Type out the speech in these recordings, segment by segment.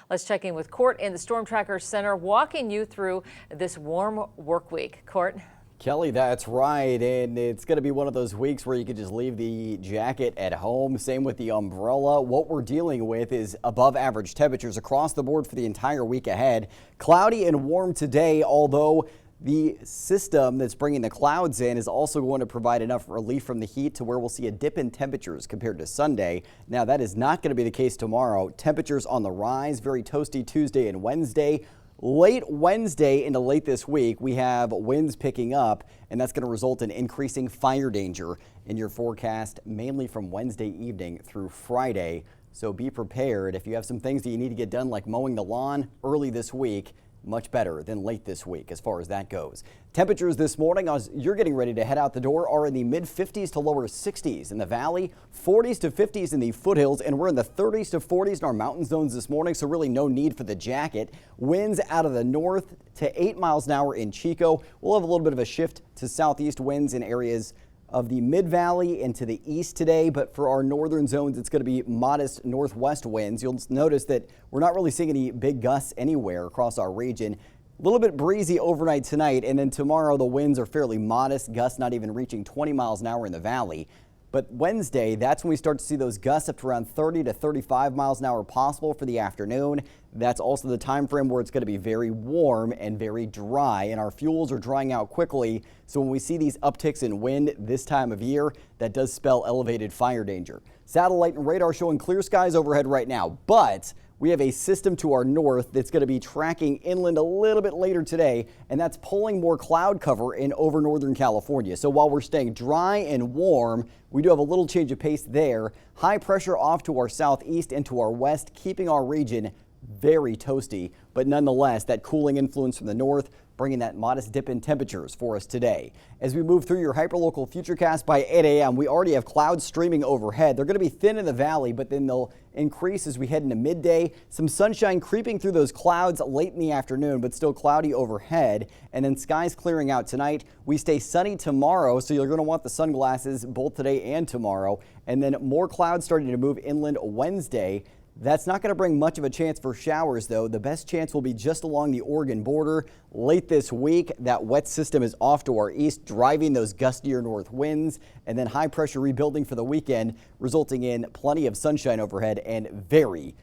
Let's check in with Court in the Storm Tracker Center, walking you through this warm work week. Court? Kelly, that's right, and it's going to be one of those weeks where you could just leave the jacket at home. Same with the umbrella. What we're dealing with is above average temperatures across the board for the entire week ahead. Cloudy and warm today, although the system that's bringing the clouds in is also going to provide enough relief from the heat to where we'll see a dip in temperatures compared to Sunday. Now, that is not going to be the case tomorrow. Temperatures on the rise, very toasty Tuesday and Wednesday. Late Wednesday into late this week, we have winds picking up, and that's going to result in increasing fire danger in your forecast, mainly from Wednesday evening through Friday. So be prepared. If you have some things that you need to get done, like mowing the lawn early this week, much better than late this week as far as that goes. Temperatures this morning, as you're getting ready to head out the door, are in the mid 50s to lower 60s in the valley, 40s to 50s in the foothills, and we're in the 30s to 40s in our mountain zones this morning, so really no need for the jacket. Winds out of the north to 8 miles an hour in Chico. We'll have a little bit of a shift to southeast winds in areas of the mid-valley and to the east today, but for our northern zones, it's going to be modest northwest winds. You'll notice that we're not really seeing any big gusts anywhere across our region. A little bit breezy overnight tonight, and then tomorrow the winds are fairly modest, gusts not even reaching 20 miles an hour in the valley. But Wednesday, that's when we start to see those gusts up to around 30 to 35 miles an hour possible for the afternoon. That's also the time frame where it's going to be very warm and very dry, and our fuels are drying out quickly. So when we see these upticks in wind this time of year, that does spell elevated fire danger. Satellite and radar showing clear skies overhead right now, but we have a system to our north that's going to be tracking inland a little bit later today, and that's pulling more cloud cover in over northern California. So while we're staying dry and warm, we do have a little change of pace there. High pressure off to our southeast and to our west, keeping our region very toasty, but nonetheless, that cooling influence from the north bringing that modest dip in temperatures for us today. As we move through your hyperlocal futurecast by 8 a.m., we already have clouds streaming overhead. They're going to be thin in the valley, but then they'll increase as we head into midday. Some sunshine creeping through those clouds late in the afternoon, but still cloudy overhead. And then skies clearing out tonight. We stay sunny tomorrow, so you're going to want the sunglasses both today and tomorrow. And then more clouds starting to move inland Wednesday. That's not going to bring much of a chance for showers, though. The best chance will be just along the Oregon border. Late this week, that wet system is off to our east, driving those gustier north winds, and then high pressure rebuilding for the weekend, resulting in plenty of sunshine overhead and very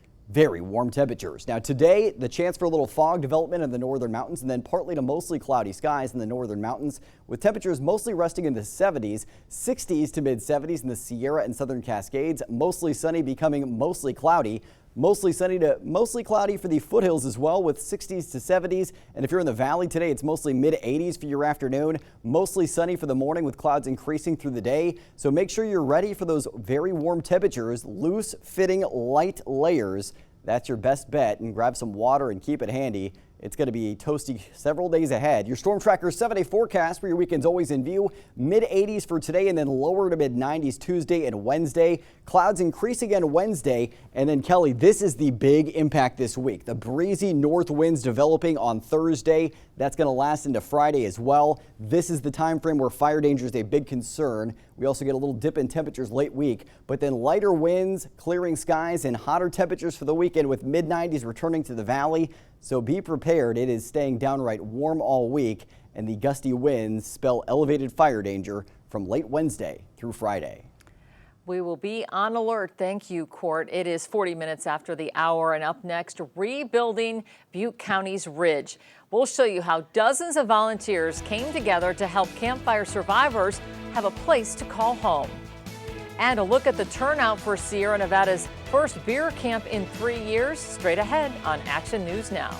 warm temperatures. Now today, the chance for a little fog development in the northern mountains and then partly to mostly cloudy skies in the northern mountains with temperatures mostly resting in the 70s, 60s to mid 70s in the Sierra and southern Cascades, mostly sunny becoming mostly cloudy. Mostly sunny to mostly cloudy for the foothills as well with 60s to 70s. And if you're in the valley today, it's mostly mid 80s for your afternoon. Mostly sunny for the morning with clouds increasing through the day. So make sure you're ready for those very warm temperatures. Loose fitting light layers. That's your best bet, and grab some water and keep it handy. It's going to be toasty several days ahead. Your Storm Tracker 7-day forecast for your weekend's always in view. Mid 80s for today and then lower to mid 90s Tuesday and Wednesday. Clouds increase again Wednesday. And then Kelly, this is the big impact this week. The breezy north winds developing on Thursday. That's going to last into Friday as well. This is the time frame where fire danger is a big concern. We also get a little dip in temperatures late week, but then lighter winds, clearing skies, and hotter temperatures for the weekend with mid 90s returning to the valley. So be prepared. It is staying downright warm all week, and the gusty winds spell elevated fire danger from late Wednesday through Friday. We will be on alert. Thank you, Court. It is 40 minutes after the hour, and up next, rebuilding Butte County's ridge. We'll show you how dozens of volunteers came together to help campfire survivors have a place to call home. And a look at the turnout for Sierra Nevada's first beer camp in 3 years, straight ahead on Action News Now.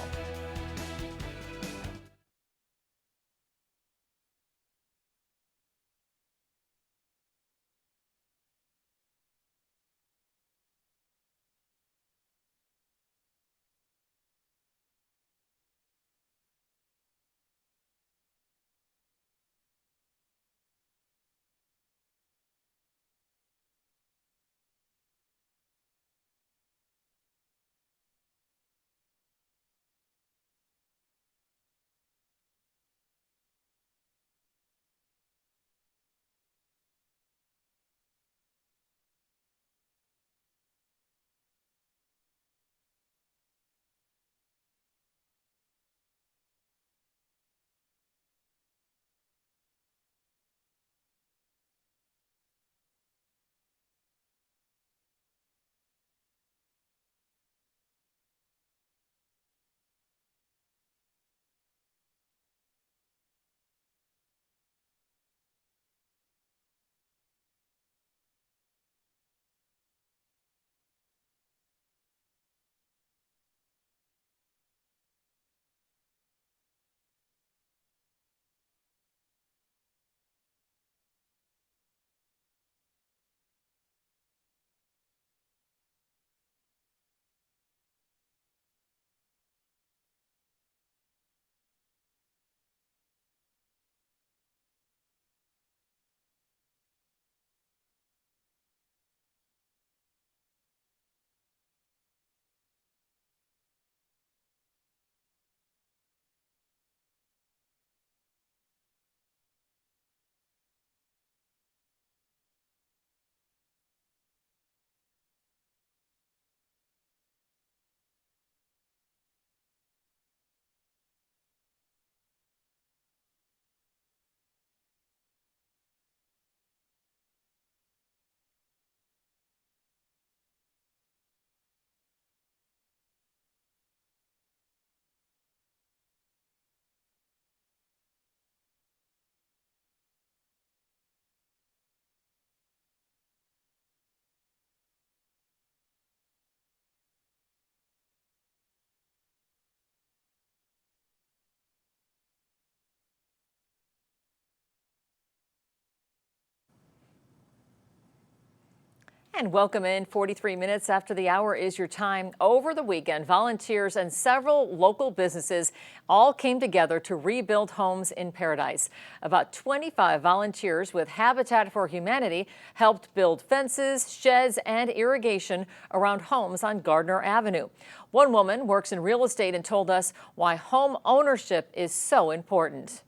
And welcome in. 43 minutes after the hour is your time. Over the weekend, volunteers and several local businesses all came together to rebuild homes in Paradise. About 25 volunteers with Habitat for Humanity helped build fences, sheds, and irrigation around homes on Gardner Avenue. One woman works in real estate and told us why home ownership is so important.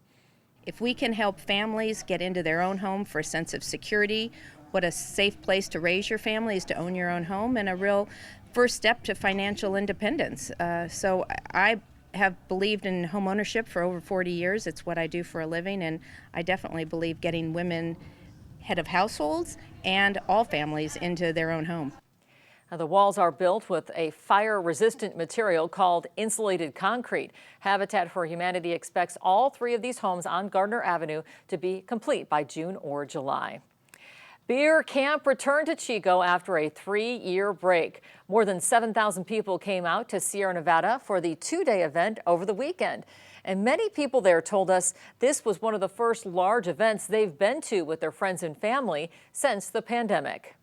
If we can help families get into their own home for a sense of security, what a safe place to raise your family is to own your own home, and a real first step to financial independence. So I have believed in home ownership for over 40 years. It's what I do for a living, and I definitely believe getting women head of households and all families into their own home. Now, the walls are built with a fire-resistant material called insulated concrete. Habitat for Humanity expects all 3 of these homes on Gardner Avenue to be complete by June or July. Beer Camp returned to Chico after a 3-year break. More than 7,000 people came out to Sierra Nevada for the 2-day event over the weekend. And many people there told us this was one of the first large events they've been to with their friends and family since the pandemic.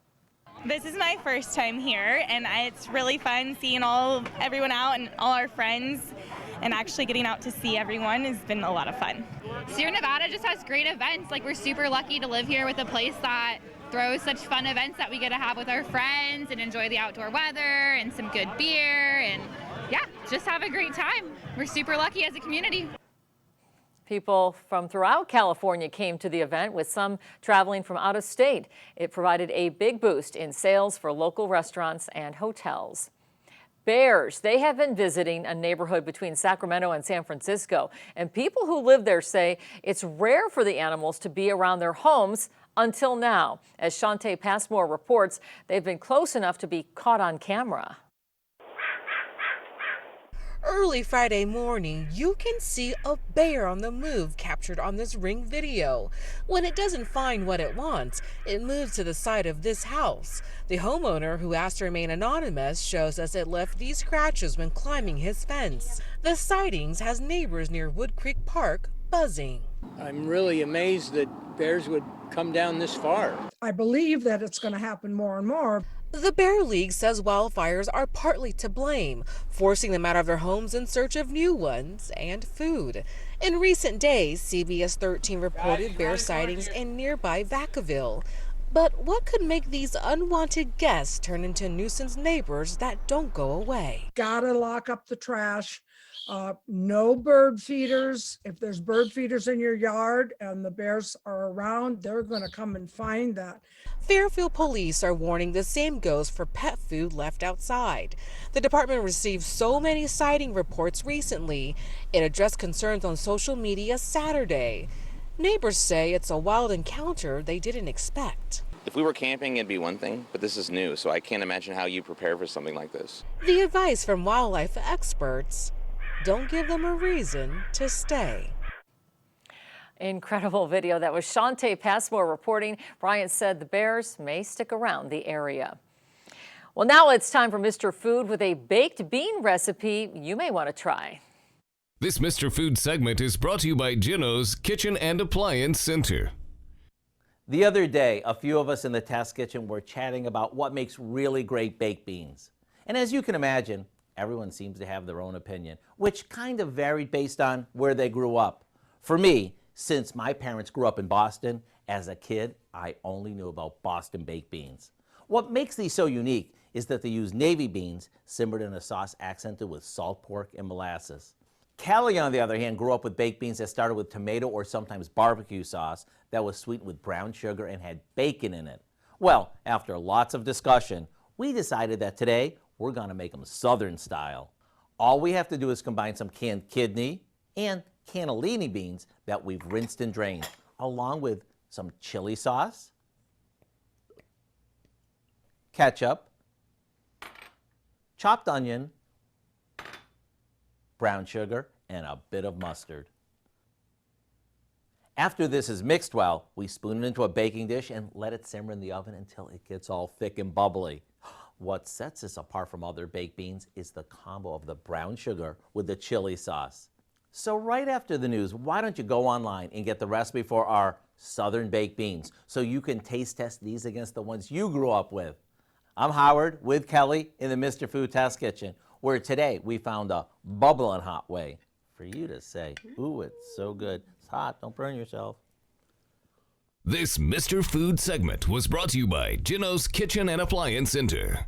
This is my first time here, and it's really fun seeing everyone out and all our friends, and actually getting out to see everyone has been a lot of fun. Sierra Nevada just has great events. Like, we're super lucky to live here with a place that throws such fun events that we get to have with our friends and enjoy the outdoor weather and some good beer, and yeah, just have a great time. We're super lucky as a community. People from throughout California came to the event, with some traveling from out of state. It provided a big boost in sales for local restaurants and hotels. Bears, they have been visiting a neighborhood between Sacramento and San Francisco, and people who live there say it's rare for the animals to be around their homes until now. As Shantae Passmore reports, they've been close enough to be caught on camera. Early Friday morning, you can see a bear on the move captured on this Ring video. When it doesn't find what it wants, it moves to the side of this house. The homeowner, who asked to remain anonymous, shows us it left these scratches when climbing his fence. The sightings has neighbors near Wood Creek Park buzzing. I'm really amazed that bears would come down this far. I believe that it's going to happen more and more. The Bear League says wildfires are partly to blame, forcing them out of their homes in search of new ones and food. In recent days, CBS 13 reported bear sightings in nearby Vacaville. But what could make these unwanted guests turn into nuisance neighbors that don't go away? Gotta lock up the trash. No bird feeders. If there's bird feeders in your yard and the bears are around, they're going to come and find that. Fairfield police are warning the same goes for pet food left outside. The department received so many sighting reports recently, it addressed concerns on social media Saturday. Neighbors say it's a wild encounter they didn't expect. If we were camping, it'd be one thing, but this is new, so I can't imagine how you prepare for something like this. The advice from wildlife experts: don't give them a reason to stay. Incredible video. That was Shantae Passmore reporting. Bryant said the bears may stick around the area. Well, now it's time for Mr. Food with a baked bean recipe you may want to try. This Mr. Food segment is brought to you by Gino's Kitchen and Appliance Center. The other day, a few of us in the test kitchen were chatting about what makes really great baked beans. And as you can imagine, everyone seems to have their own opinion, which kind of varied based on where they grew up. For me, since my parents grew up in Boston, as a kid, I only knew about Boston baked beans. What makes these so unique is that they use navy beans simmered in a sauce accented with salt pork and molasses. Callie, on the other hand, grew up with baked beans that started with tomato or sometimes barbecue sauce that was sweetened with brown sugar and had bacon in it. Well, after lots of discussion, we decided that today we're going to make them Southern style. All we have to do is combine some canned kidney and cannellini beans that we've rinsed and drained, along with some chili sauce, ketchup, chopped onion, brown sugar, and a bit of mustard. After this is mixed well, we spoon it into a baking dish and let it simmer in the oven until it gets all thick and bubbly. What sets this apart from other baked beans is the combo of the brown sugar with the chili sauce. So right after the news, why don't you go online and get the recipe for our Southern baked beans so you can taste test these against the ones you grew up with. I'm Howard with Kelly in the Mr. Food Test Kitchen, where today we found a bubbling hot way for you to say, ooh, it's so good. It's hot, don't burn yourself. This Mr. Food segment was brought to you by Gino's Kitchen and Appliance Center.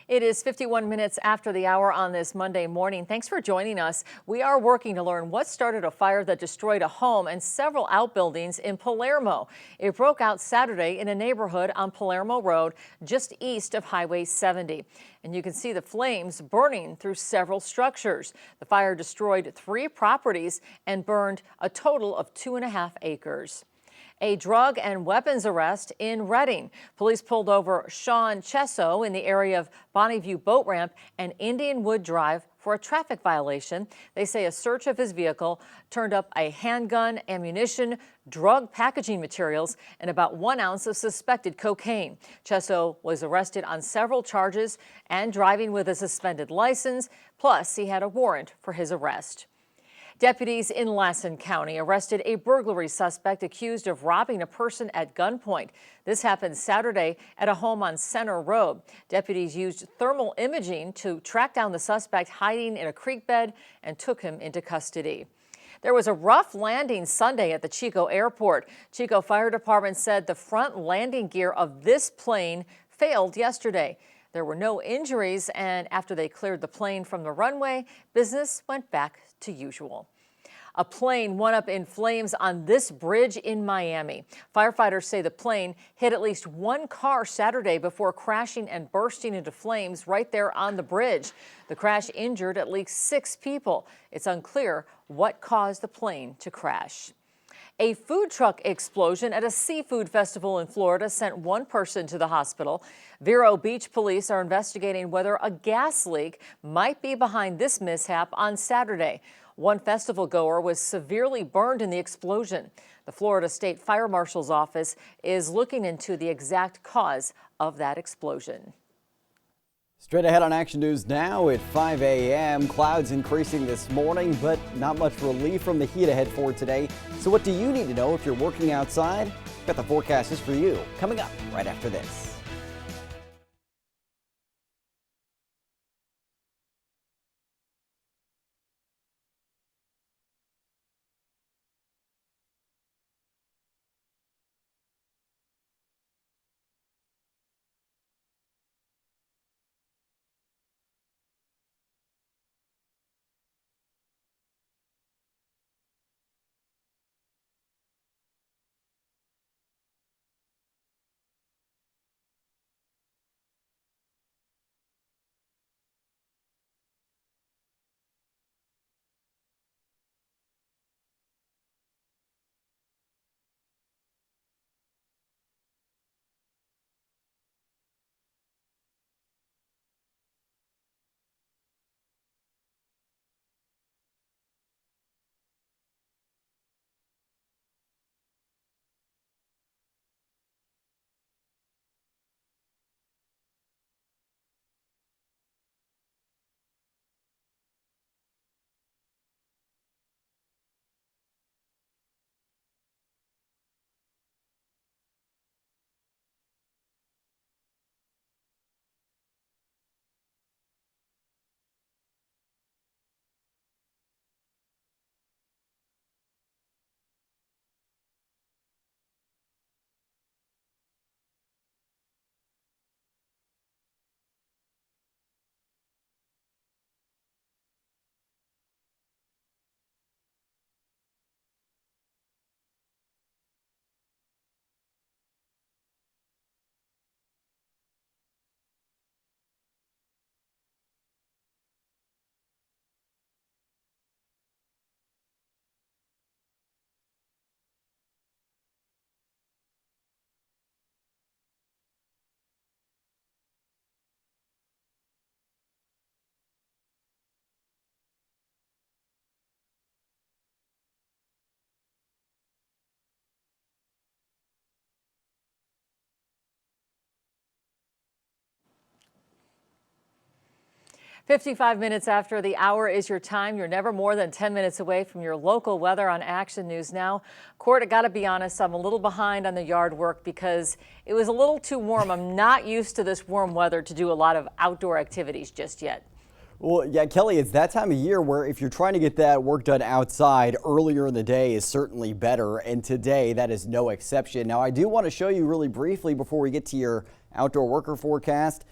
It is 51 minutes after the hour on this Monday morning. Thanks for joining us. We are working to learn what started a fire that destroyed a home and several outbuildings in Palermo. It broke out Saturday in a neighborhood on Palermo Road, just east of Highway 70. And you can see the flames burning through several structures. The fire destroyed 3 properties and burned a total of 2.5 acres. A drug and weapons arrest in Reading. Police pulled over Sean Chesso in the area of Bonneview Boat Ramp and Indian Wood Drive for a traffic violation. They say a search of his vehicle turned up a handgun, ammunition, drug packaging materials, and about 1 ounce of suspected cocaine. Chesso was arrested on several charges and driving with a suspended license, plus he had a warrant for his arrest. Deputies in Lassen County arrested a burglary suspect accused of robbing a person at gunpoint. This happened Saturday at a home on Center Road. Deputies used thermal imaging to track down the suspect hiding in a creek bed and took him into custody. There was a rough landing Sunday at the Chico Airport. Chico Fire Department said the front landing gear of this plane failed yesterday. There were no injuries, and after they cleared the plane from the runway, business went back to usual. A plane went up in flames on this bridge in Miami. Firefighters say the plane hit at least 1 car Saturday before crashing and bursting into flames right there on the bridge. The crash injured at least 6 people. It's unclear what caused the plane to crash. A food truck explosion at a seafood festival in Florida sent 1 person to the hospital. Vero Beach police are investigating whether a gas leak might be behind this mishap on Saturday. 1 festival goer was severely burned in the explosion. The Florida State Fire Marshal's office is looking into the exact cause of that explosion. Straight ahead on Action News now at 5 a.m. Clouds increasing this morning, but not much relief from the heat ahead for today. So what do you need to know if you're working outside? Got the forecast just for you coming up right after this. 55 minutes after the hour is your time. You're never more than 10 minutes away from your local weather on Action News Now. Court, I got to be honest, I'm a little behind on the yard work because it was a little too warm. I'm not used to this warm weather to do a lot of outdoor activities just yet. Well, yeah, Kelly, it's that time of year where if you're trying to get that work done outside earlier in the day is certainly better. And today that is no exception. Now, I do want to show you really briefly before we get to your outdoor worker forecast.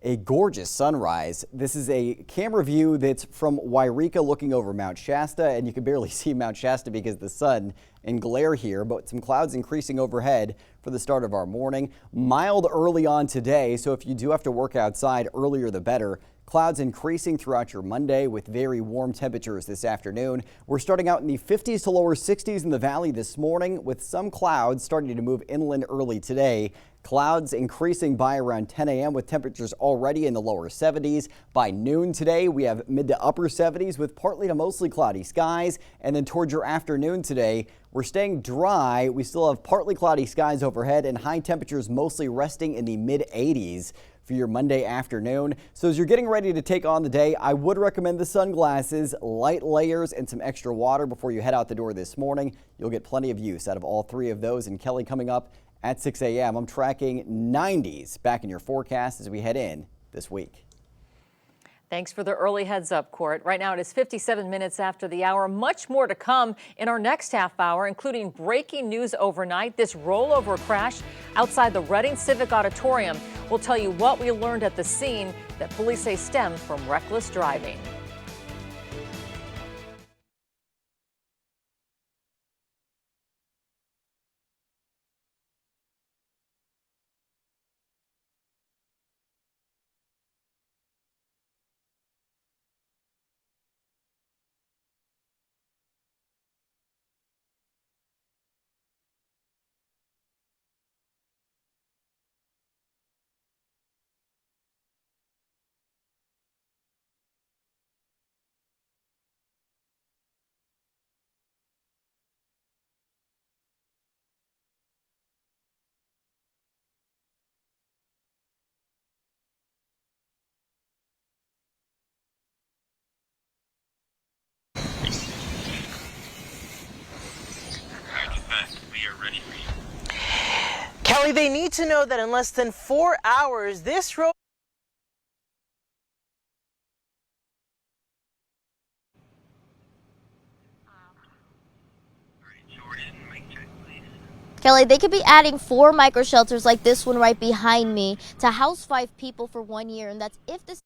A gorgeous sunrise. This is a camera view that's from Wairika looking over Mount Shasta, and you can barely see Mount Shasta because of the sun and glare here, but some clouds increasing overhead for the start of our morning. Mild early on today, so if you do have to work outside, earlier the better. Clouds increasing throughout your Monday with very warm temperatures this afternoon. We're starting out in the 50s to lower 60s in the valley this morning with some clouds starting to move inland early today. Clouds increasing by around 10 a.m. with temperatures already in the lower 70s. By noon today, we have mid to upper 70s with partly to mostly cloudy skies. And then towards your afternoon today, we're staying dry. We still have partly cloudy skies overhead and high temperatures mostly resting in the mid 80s for your Monday afternoon. So as you're getting ready to take on the day, I would recommend the sunglasses, light layers, and some extra water before you head out the door this morning. You'll get plenty of use out of all three of those. And Kelly, coming up at 6 a.m., I'm tracking 90s back in your forecast as we head in this week. Thanks for the early heads up, Court. Right now it is 57 minutes after the hour. Much more to come in our next half hour, including breaking news overnight, this rollover crash outside the Reading Civic Auditorium. We'll tell you what we learned at the scene that police say stemmed from reckless driving. Kelly, they need to know that in less than 4 hours, this road Kelly, they could be adding 4 micro shelters like this one right behind me to house 5 people for 1 year, and that's if this